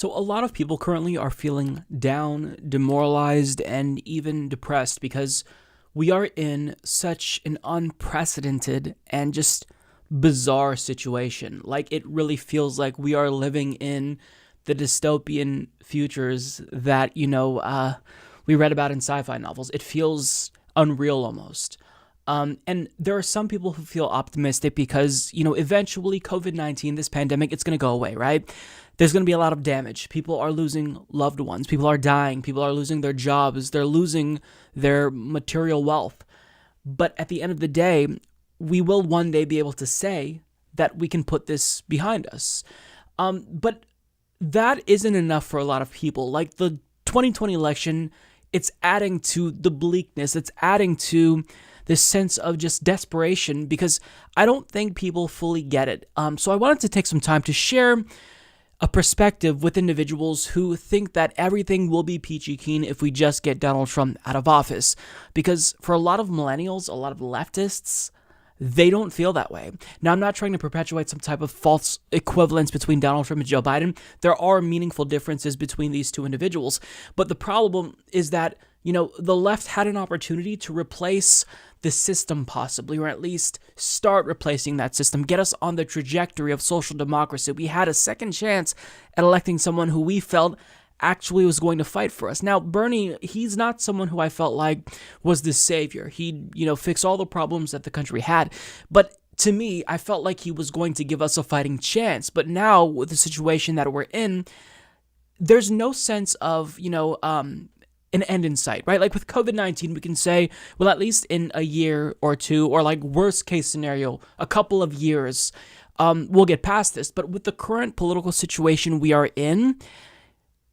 So, a lot of people currently are feeling down, demoralized, and even depressed because we are in such an unprecedented and just bizarre situation. Like, it really feels like we are living in the dystopian futures that, we read about in sci fi novels. It feels unreal almost. And there are some people who feel optimistic because, eventually COVID-19, this pandemic, it's going to go away, right? There's going to be a lot of damage. People are losing loved ones. People are dying. People are losing their jobs. They're losing their material wealth. But at the end of the day, we will one day be able to say that we can put this behind us. But that isn't enough for a lot of people. Like the 2020 election, it's adding to the bleakness. It's adding to this sense of just desperation because I don't think people fully get it. So I wanted to take some time to share a perspective with individuals who think that everything will be peachy keen if we just get Donald Trump out of office. Because for a lot of millennials, a lot of leftists, they don't feel that way. Now, I'm not trying to perpetuate some type of false equivalence between Donald Trump and Joe Biden. There are meaningful differences between these two individuals. But the problem is that, the left had an opportunity to replace the system possibly, or at least start replacing that system, get us on the trajectory of social democracy. We had a second chance at electing someone who we felt actually was going to fight for us. Now, Bernie, he's not someone who I felt like was the savior. He'd, fix all the problems that the country had. But to me, I felt like he was going to give us a fighting chance. But now, with the situation that we're in, there's no sense of, an end in sight, right? Like with COVID-19, we can say, well, at least in a year or two, or like worst case scenario, a couple of years, we'll get past this. But with the current political situation we are in,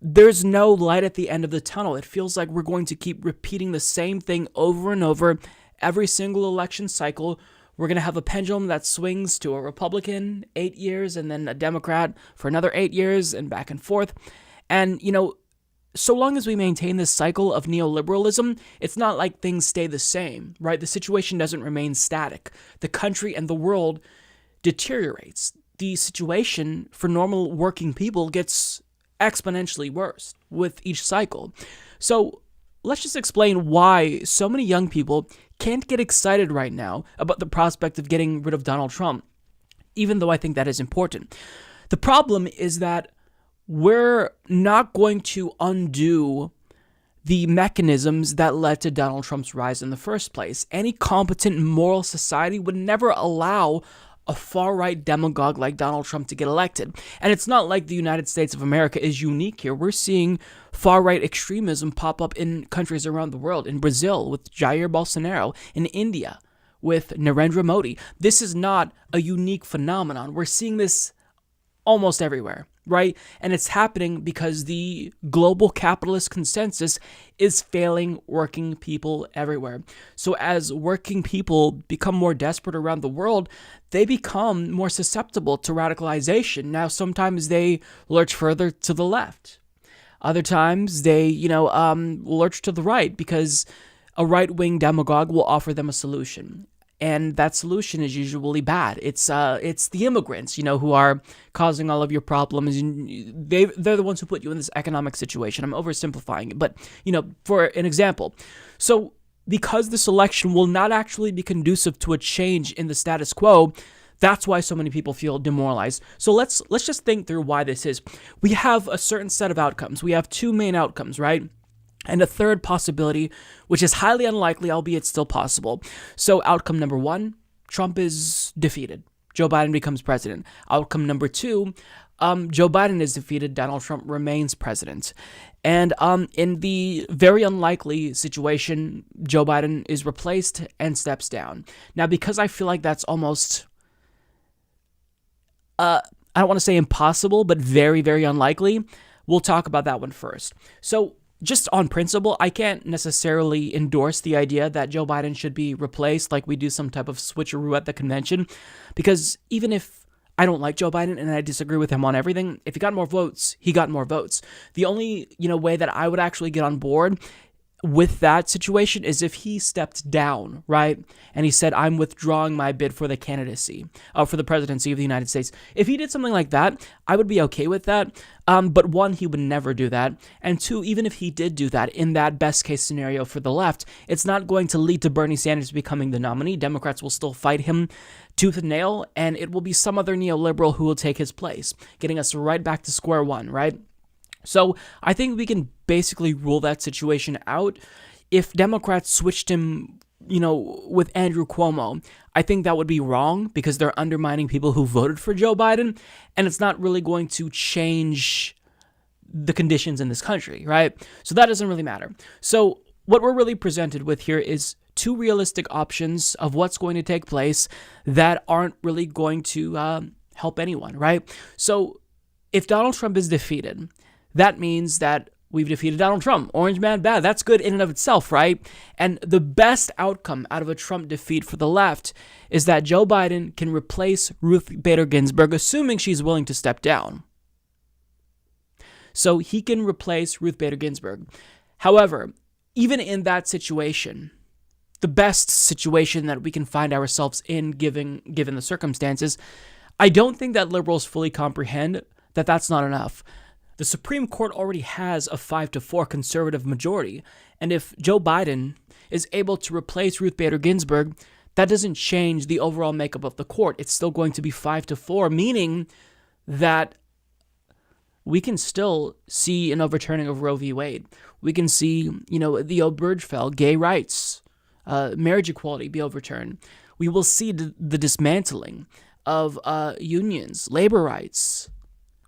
there's no light at the end of the tunnel. It feels like we're going to keep repeating the same thing over and over every single election cycle. We're going to have a pendulum that swings to a Republican 8 years and then a Democrat for another 8 years and back and forth. And, so long as we maintain this cycle of neoliberalism, it's not like things stay the same, right? The situation doesn't remain static. The country and the world deteriorates. The situation for normal working people gets exponentially worse with each cycle. So let's just explain why so many young people can't get excited right now about the prospect of getting rid of Donald Trump, even though I think that is important. The problem is that we're not going to undo the mechanisms that led to Donald Trump's rise in the first place. Any competent moral society would never allow a far-right demagogue like Donald Trump to get elected. And it's not like the United States of America is unique here. We're seeing far-right extremism pop up in countries around the world. In Brazil with Jair Bolsonaro. In India with Narendra Modi. This is not a unique phenomenon. We're seeing this almost everywhere, right? And it's happening because the global capitalist consensus is failing working people everywhere. So as working people become more desperate around the world, they become more susceptible to radicalization. Now, sometimes they lurch further to the left. Other times they, lurch to the right because a right-wing demagogue will offer them a solution. And that solution is usually bad. It's the immigrants, who are causing all of your problems. They're the ones who put you in this economic situation. I'm oversimplifying it, but for an example, so because this election will not actually be conducive to a change in the status quo, that's why so many people feel demoralized. So let's just think through why this is. We have a certain set of outcomes. We have two main outcomes, right? And a third possibility, which is highly unlikely, albeit still possible. So outcome number one, Trump is defeated. Joe Biden becomes president. Outcome number two, Joe Biden is defeated. Donald Trump remains president. And in the very unlikely situation, Joe Biden is replaced and steps down. Now, because I feel like that's almost, I don't want to say impossible, but very, very unlikely, we'll talk about that one first. So just on principle, I can't necessarily endorse the idea that Joe Biden should be replaced like we do some type of switcheroo at the convention, because even if I don't like Joe Biden and I disagree with him on everything, if he got more votes, he got more votes. The only, way that I would actually get on board with that situation is if he stepped down, right? And he said, I'm withdrawing my bid for the candidacy, for the presidency of the United States. If he did something like that, I would be okay with that. But one, he would never do that. And two, even if he did do that, in that best case scenario for the left, it's not going to lead to Bernie Sanders becoming the nominee. Democrats will still fight him tooth and nail, and it will be some other neoliberal who will take his place, getting us right back to square one, right? So I think we can basically rule that situation out. If Democrats switched him, with Andrew Cuomo, I think that would be wrong because they're undermining people who voted for Joe Biden, and it's not really going to change the conditions in this country, right? So that doesn't really matter. So what we're really presented with here is two realistic options of what's going to take place that aren't really going to help anyone, right? So if Donald Trump is defeated, that means that we've defeated Donald Trump. Orange man bad. That's good in and of itself, right? And the best outcome out of a Trump defeat for the left is that Joe Biden can replace Ruth Bader Ginsburg, assuming she's willing to step down. So he can replace Ruth Bader Ginsburg. However, even in that situation, the best situation that we can find ourselves in given the circumstances, I don't think that liberals fully comprehend that that's not enough. The Supreme Court already has a 5-4 conservative majority, and if Joe Biden is able to replace Ruth Bader Ginsburg, that doesn't change the overall makeup of the court. It's still going to be 5-4, meaning that we can still see an overturning of Roe v. Wade. We can see, the Obergefell, gay rights, marriage equality be overturned. We will see the dismantling of unions, labor rights.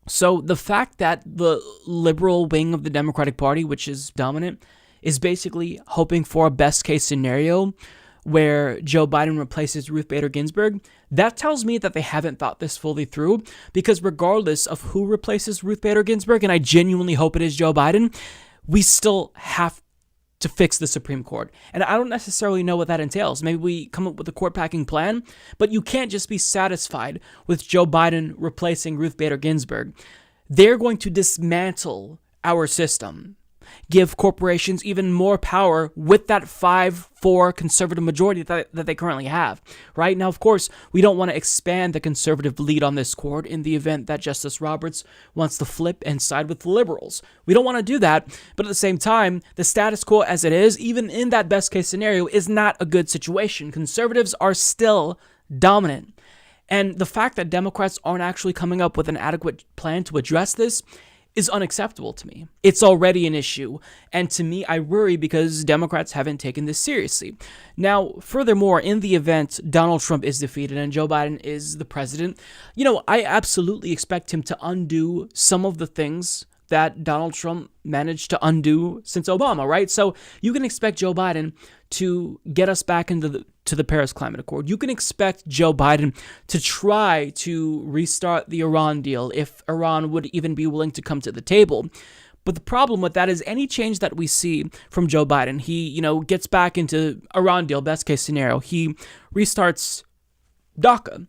So the fact that the liberal wing of the Democratic Party, which is dominant, is basically hoping for a best case scenario where Joe Biden replaces Ruth Bader Ginsburg, that tells me that they haven't thought this fully through, because regardless of who replaces Ruth Bader Ginsburg, and I genuinely hope it is Joe Biden, we still have to fix the Supreme Court. And I don't necessarily know what that entails. Maybe we come up with a court packing plan, but you can't just be satisfied with Joe Biden replacing Ruth Bader Ginsburg. They're going to dismantle our system, give corporations even more power with that 5-4 conservative majority that they currently have, right? Now, of course, we don't want to expand the conservative lead on this court in the event that Justice Roberts wants to flip and side with the liberals. We don't want to do that, but at the same time, the status quo as it is, even in that best case scenario, is not a good situation. Conservatives are still dominant. And the fact that Democrats aren't actually coming up with an adequate plan to address this is unacceptable to me. It's already an issue, and to me, I worry because Democrats haven't taken this seriously. Now, furthermore, in the event Donald Trump is defeated and Joe Biden is the president, I absolutely expect him to undo some of the things that Donald Trump managed to undo since Obama, right? So you can expect Joe Biden to get us back into the Paris Climate Accord. You can expect Joe Biden to try to restart the Iran deal if Iran would even be willing to come to the table. But the problem with that is any change that we see from Joe Biden, he, gets back into Iran deal, best case scenario. He restarts DACA.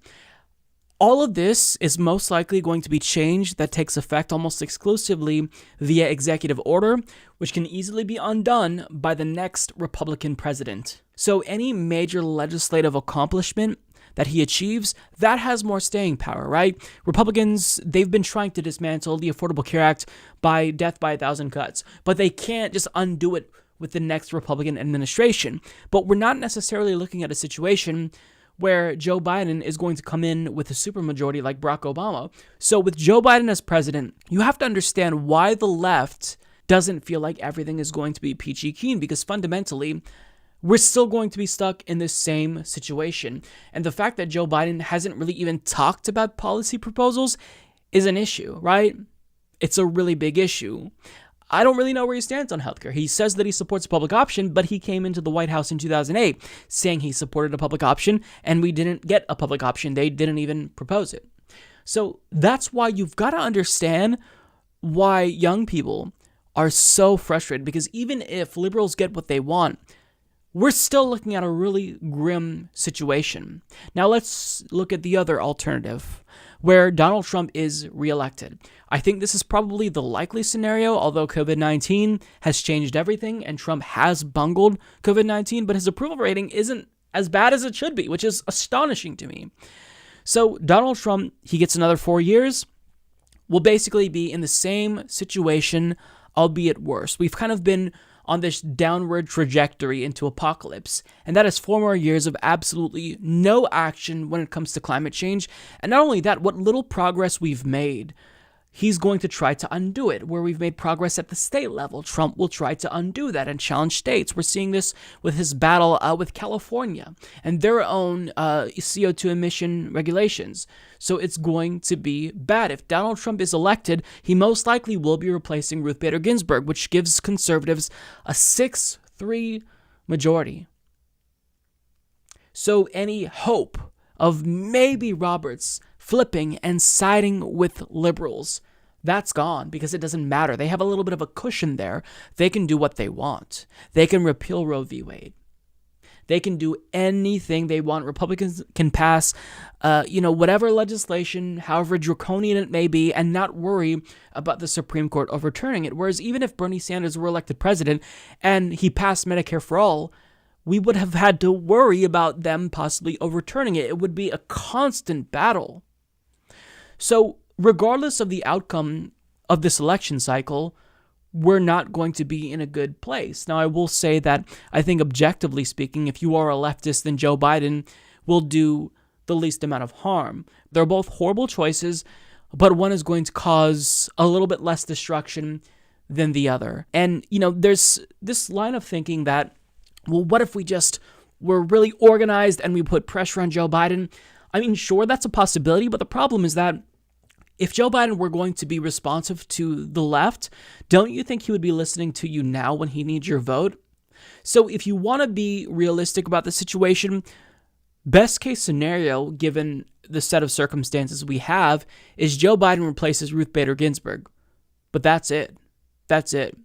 All of this is most likely going to be change that takes effect almost exclusively via executive order, which can easily be undone by the next Republican president. So any major legislative accomplishment that he achieves, that has more staying power, right? Republicans, they've been trying to dismantle the Affordable Care Act by death by 1,000 cuts, but they can't just undo it with the next Republican administration. But we're not necessarily looking at a situation where Joe Biden is going to come in with a supermajority like Barack Obama. So with Joe Biden as president, you have to understand why the left doesn't feel like everything is going to be peachy keen, because fundamentally, we're still going to be stuck in the same situation. And the fact that Joe Biden hasn't really even talked about policy proposals is an issue, right? It's a really big issue. I don't really know where he stands on healthcare. He says that he supports a public option, but he came into the White House in 2008 saying he supported a public option, and we didn't get a public option. They didn't even propose it. So that's why you've got to understand why young people are so frustrated, because even if liberals get what they want, we're still looking at a really grim situation. Now let's look at the other alternative, where Donald Trump is reelected. I think this is probably the likely scenario, although COVID-19 has changed everything and Trump has bungled COVID-19, but his approval rating isn't as bad as it should be, which is astonishing to me. So Donald Trump, he gets another 4 years, will basically be in the same situation, albeit worse. We've kind of been on this downward trajectory into apocalypse, and that is 4 more years of absolutely no action when it comes to climate change. And not only that, what little progress we've made, he's going to try to undo it. Where we've made progress at the state level, Trump will try to undo that and challenge states. We're seeing this with his battle with California and their own CO2 emission regulations. So it's going to be bad. If Donald Trump is elected, he most likely will be replacing Ruth Bader Ginsburg, which gives conservatives a 6-3 majority. So any hope of maybe Roberts flipping and siding with liberals, that's gone because it doesn't matter. They have a little bit of a cushion there. They can do what they want. They can repeal Roe v. Wade. They can do anything they want. Republicans can pass, whatever legislation, however draconian it may be, and not worry about the Supreme Court overturning it. Whereas even if Bernie Sanders were elected president and he passed Medicare for all, we would have had to worry about them possibly overturning it. It would be a constant battle. So regardless of the outcome of this election cycle, we're not going to be in a good place. Now, I will say that I think objectively speaking, if you are a leftist, then Joe Biden will do the least amount of harm. They're both horrible choices, but one is going to cause a little bit less destruction than the other. And, there's this line of thinking that, well, what if we just were really organized and we put pressure on Joe Biden? I mean, sure, that's a possibility, but the problem is that if Joe Biden were going to be responsive to the left, don't you think he would be listening to you now when he needs your vote? So if you want to be realistic about the situation, best case scenario, given the set of circumstances we have, is Joe Biden replaces Ruth Bader Ginsburg. But that's it. That's it.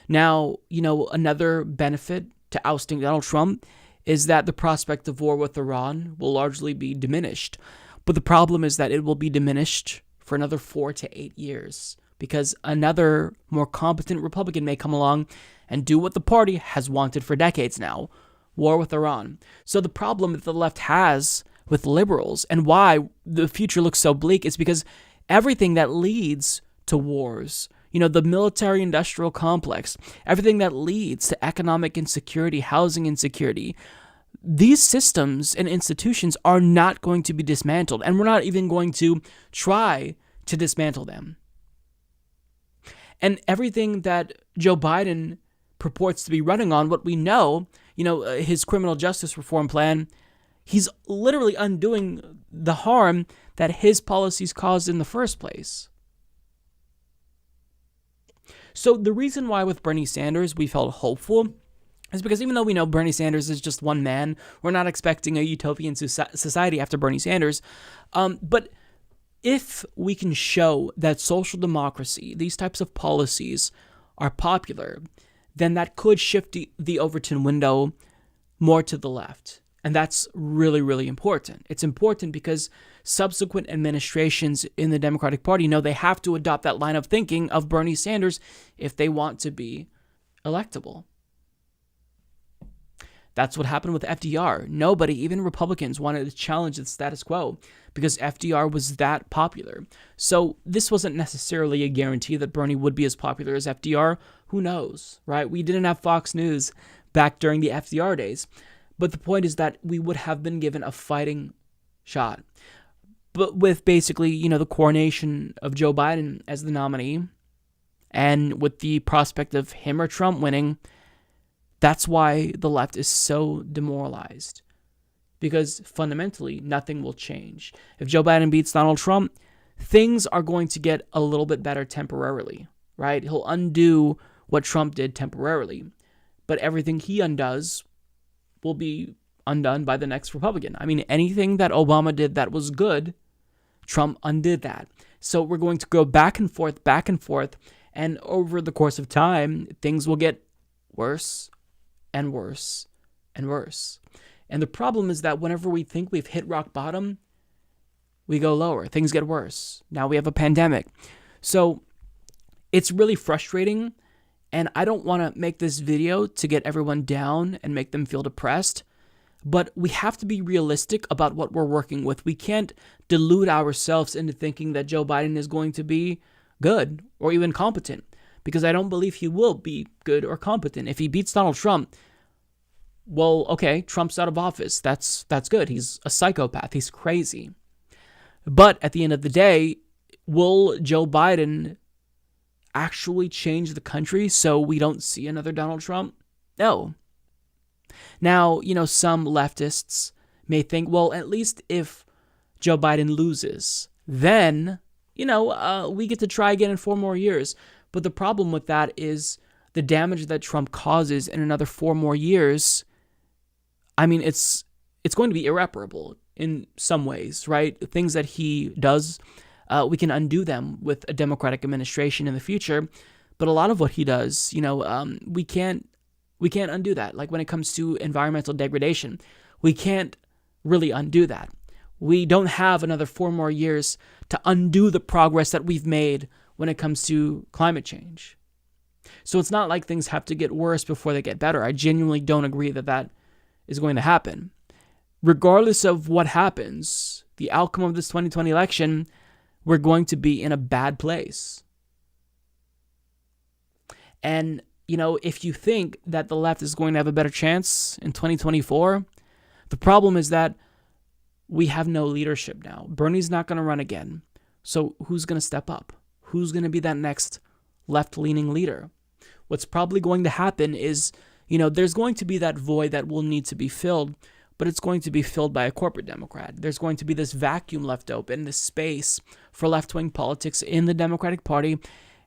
Now, another benefit to ousting Donald Trump is that the prospect of war with Iran will largely be diminished. But the problem is that it will be diminished for another 4 to 8 years because another more competent Republican may come along and do what the party has wanted for decades now, war with Iran. So the problem that the left has with liberals and why the future looks so bleak is because everything that leads to wars, the military-industrial complex, everything that leads to economic insecurity, housing insecurity, these systems and institutions are not going to be dismantled, and we're not even going to try to dismantle them. And everything that Joe Biden purports to be running on, what we know, his criminal justice reform plan, he's literally undoing the harm that his policies caused in the first place. So the reason why with Bernie Sanders we felt hopeful is because even though we know Bernie Sanders is just one man, we're not expecting a utopian society after Bernie Sanders. But if we can show that social democracy, these types of policies are popular, then that could shift the Overton window more to the left. And that's really, really important. It's important because subsequent administrations in the Democratic Party know they have to adopt that line of thinking of Bernie Sanders if they want to be electable. That's what happened with FDR. Nobody, even Republicans, wanted to challenge the status quo because FDR was that popular. So this wasn't necessarily a guarantee that Bernie would be as popular as FDR. Who knows, right? We didn't have Fox News back during the FDR days. But the point is that we would have been given a fighting shot. But with basically, the coronation of Joe Biden as the nominee, and with the prospect of him or Trump winning, that's why the left is so demoralized. Because fundamentally, nothing will change. If Joe Biden beats Donald Trump, things are going to get a little bit better temporarily, right? He'll undo what Trump did temporarily. But everything he undoes will be undone by the next Republican. I mean, anything that Obama did that was good, Trump undid that. So we're going to go back and forth, and over the course of time, things will get worse and worse and worse. And the problem is that whenever we think we've hit rock bottom, we go lower. Things get worse. Now we have a pandemic. So it's really frustrating. And I don't want to make this video to get everyone down and make them feel depressed. But we have to be realistic about what we're working with. We can't delude ourselves into thinking that Joe Biden is going to be good or even competent, because I don't believe he will be good or competent. If he beats Donald Trump, well, okay, Trump's out of office. That's good. He's a psychopath. He's crazy. But at the end of the day, will Joe Biden actually change the country so we don't see another Donald Trump? No. Now, some leftists may think, well, at least if Joe Biden loses, then, we get to try again in 4 more years. But the problem with that is the damage that Trump causes in another 4 more years. I mean, it's going to be irreparable in some ways, right? Things that he does, we can undo them with a Democratic administration in the future. But a lot of what he does, we can't undo that. Like when it comes to environmental degradation, we can't really undo that. We don't have another 4 more years to undo the progress that we've made when it comes to climate change. So it's not like things have to get worse before they get better. I genuinely don't agree that that is going to happen. Regardless of what happens, the outcome of this 2020 election, we're going to be in a bad place. And, if you think that the left is going to have a better chance in 2024, the problem is that we have no leadership now. Bernie's not going to run again. So who's going to step up? Who's going to be that next left-leaning leader? What's probably going to happen is, there's going to be that void that will need to be filled, but it's going to be filled by a corporate Democrat. There's going to be this vacuum left open, this space for left-wing politics in the Democratic Party,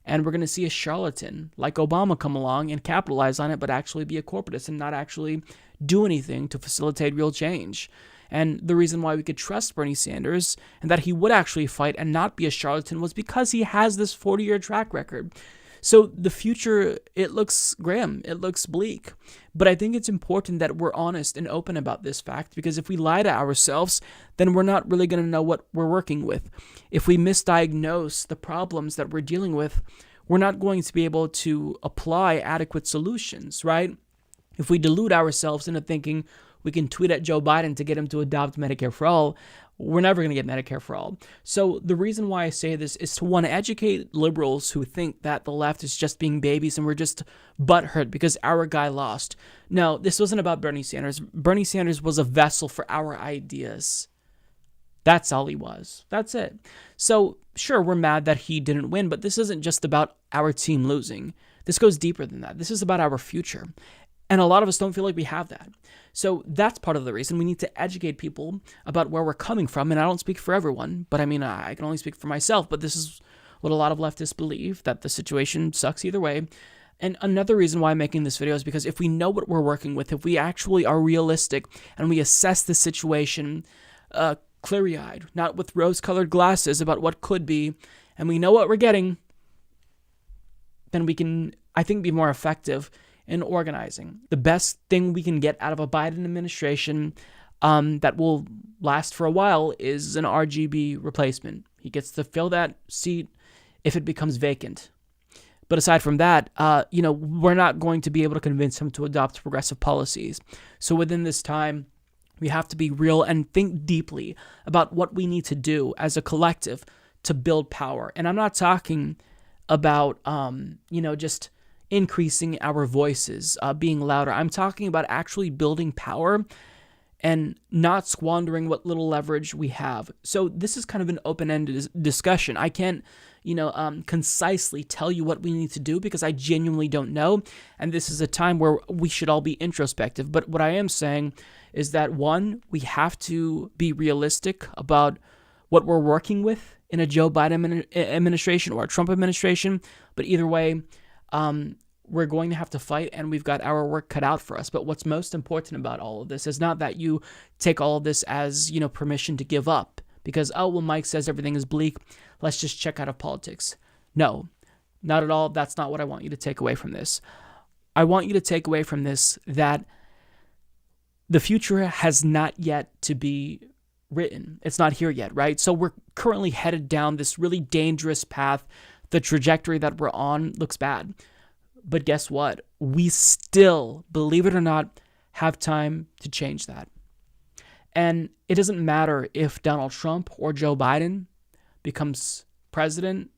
and we're going to see a charlatan like Obama come along and capitalize on it, but actually be a corporatist and not actually do anything to facilitate real change. And the reason why we could trust Bernie Sanders and that he would actually fight and not be a charlatan was because he has this 40-year track record. So the future, it looks grim, it looks bleak. But I think it's important that we're honest and open about this fact, because if we lie to ourselves, then we're not really going to know what we're working with. If we misdiagnose the problems that we're dealing with, we're not going to be able to apply adequate solutions, right? If we delude ourselves into thinking we can tweet at Joe Biden to get him to adopt Medicare for all, we're never going to get Medicare for all. So the reason why I say this is to want to educate liberals who think that the left is just being babies and we're just butthurt because our guy lost. No, this wasn't about Bernie Sanders. Bernie Sanders was a vessel for our ideas. That's all he was. That's it. So sure, we're mad that he didn't win, but this isn't just about our team losing. This goes deeper than that. This is about our future. And a lot of us don't feel like we have that. So that's part of the reason we need to educate people about where we're coming from. And I don't speak for everyone, but I can only speak for myself. But this is what a lot of leftists believe, that the situation sucks either way. And another reason why I'm making this video is because if we know what we're working with, if we actually are realistic and we assess the situation clear-eyed, not with rose-colored glasses about what could be, and we know what we're getting, then we can, I think, be more effective in organizing. The best thing we can get out of a Biden administration that will last for a while is an RGB replacement. He gets to fill that seat if it becomes vacant. But aside from that, we're not going to be able to convince him to adopt progressive policies. So within this time, we have to be real and think deeply about what we need to do as a collective to build power. And I'm not talking about, just increasing our voices, being louder. I'm talking about actually building power and not squandering what little leverage we have. So this is kind of an open-ended discussion. I can't, concisely tell you what we need to do because I genuinely don't know. And this is a time where we should all be introspective. But what I am saying is that, one, we have to be realistic about what we're working with in a Joe Biden administration or a Trump administration. But either way, we're going to have to fight, and we've got our work cut out for us. But what's most important about all of this is not that you take all of this as, permission to give up because, Mike says everything is bleak, let's just check out of politics. No, not at all. That's not what I want you to take away from this. I want you to take away from this that the future has not yet to be written. It's not here yet, right? So we're currently headed down this really dangerous path. The trajectory that we're on looks bad. But guess what? We still, believe it or not, have time to change that. And it doesn't matter if Donald Trump or Joe Biden becomes president,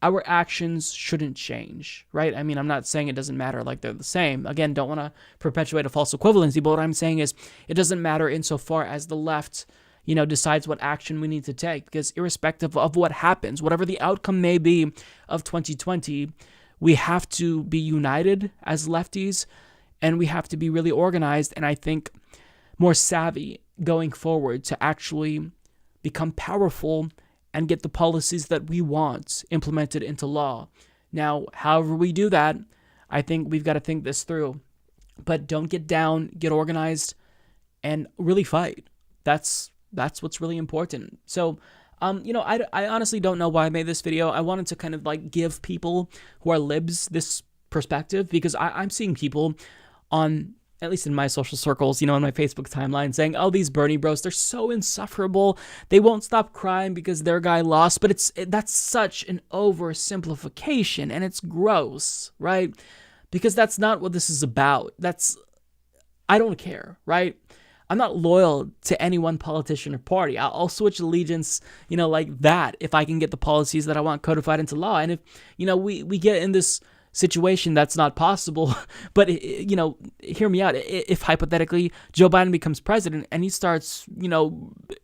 our actions shouldn't change, right? I mean, I'm not saying it doesn't matter like they're the same. Again, don't want to perpetuate a false equivalency, but what I'm saying is it doesn't matter insofar as the left, decides what action we need to take, because irrespective of what happens, whatever the outcome may be of 2020, we have to be united as lefties, and we have to be really organized, and I think more savvy going forward to actually become powerful and get the policies that we want implemented into law. Now, however we do that, I think we've got to think this through. But don't get down, get organized, and really fight. That's what's really important. So, I honestly don't know why I made this video. I wanted to kind of like give people who are libs this perspective, because I'm seeing people on, at least in my social circles, in my Facebook timeline, saying, oh, these Bernie bros, they're so insufferable. They won't stop crying because their guy lost. But that's such an oversimplification, and it's gross, right? Because that's not what this is about. I don't care, right? I'm not loyal to any one politician or party. I'll switch allegiance, like that, if I can get the policies that I want codified into law. And if, we get in this situation that's not possible, but hear me out. If hypothetically Joe Biden becomes president and he starts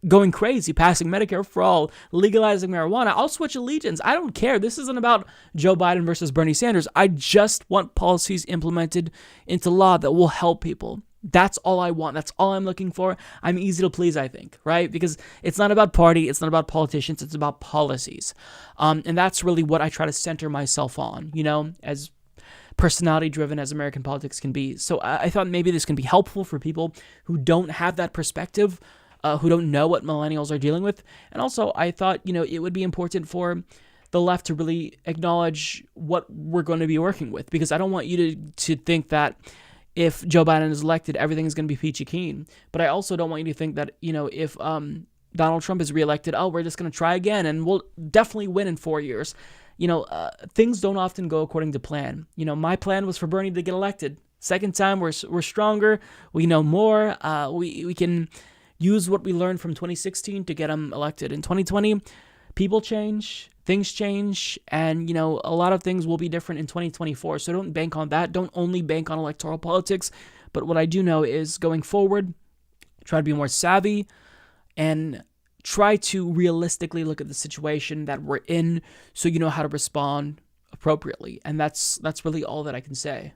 going crazy, passing Medicare for all, legalizing marijuana, I'll switch allegiance. I don't care. This isn't about Joe Biden versus Bernie Sanders. I just want policies implemented into law that will help people. That's all I want. That's all I'm looking for. I'm easy to please, I think, right? Because it's not about party. It's not about politicians. It's about policies. And that's really what I try to center myself on, as personality-driven as American politics can be. So I thought maybe this can be helpful for people who don't have that perspective, who don't know what millennials are dealing with. And also, I thought, it would be important for the left to really acknowledge what we're going to be working with, because I don't want you to think that if Joe Biden is elected, everything is going to be peachy keen. But I also don't want you to think that, if Donald Trump is reelected, oh, we're just going to try again and we'll definitely win in 4 years. Things don't often go according to plan. My plan was for Bernie to get elected. Second time, we're stronger. We know more. We can use what we learned from 2016 to get him elected. In 2020, people change, things change, and, a lot of things will be different in 2024. So don't bank on that. Don't only bank on electoral politics. But what I do know is going forward, try to be more savvy and try to realistically look at the situation that we're in so you know how to respond appropriately. And that's really all that I can say.